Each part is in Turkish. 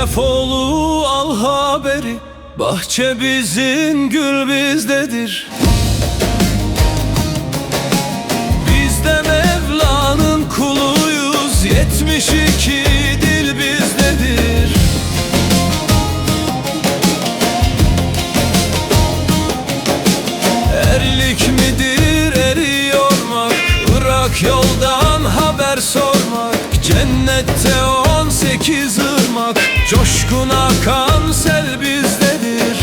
Şerefoğlu al haberi, bahçe bizim, gül bizdedir. Biz de Mevla'nın kuluyuz, 72 dil bizdedir. Erlik midir eri yormak, Irak yoldan haber sormak, cennette 18 ırmak, coşkun akan sel bizdedir.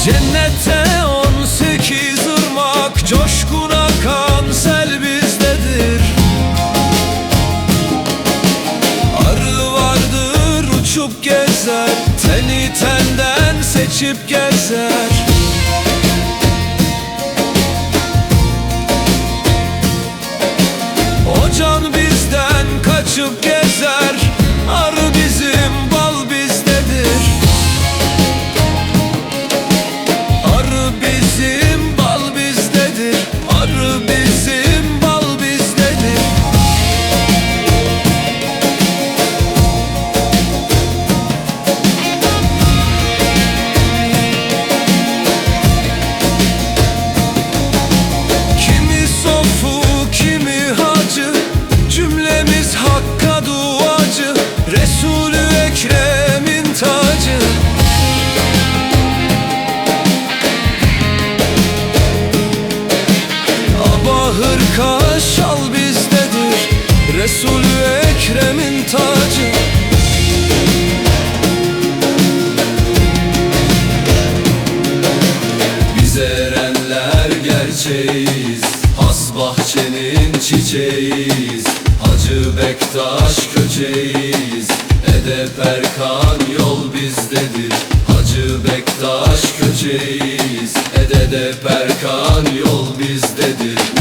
Cennette 18 ırmak, coşkun akan sel bizdedir. Arı vardır uçup gezer, teni tenden seçip gezer. O can bizden kaçıp gezer, arı bizim, bal bizdedir. Arı bizim, bal bizdedir. Arı bizim, bal bizdedir. Kimi sofu, kimi hacı, cümlemiz Hakk'a duacı, Resul-ü Ekrem'in tacı. Aba hırka şal bizdedir, Resul-ü Ekrem'in tacı. Biz erenler gerçeğiz, has bahçenin çiçeğiyiz. Hacı Bektaş köçeğiyiz, edep erkan yol bizdedir. Hacı Bektaş köçeğiyiz, edep erkan yol bizdedir.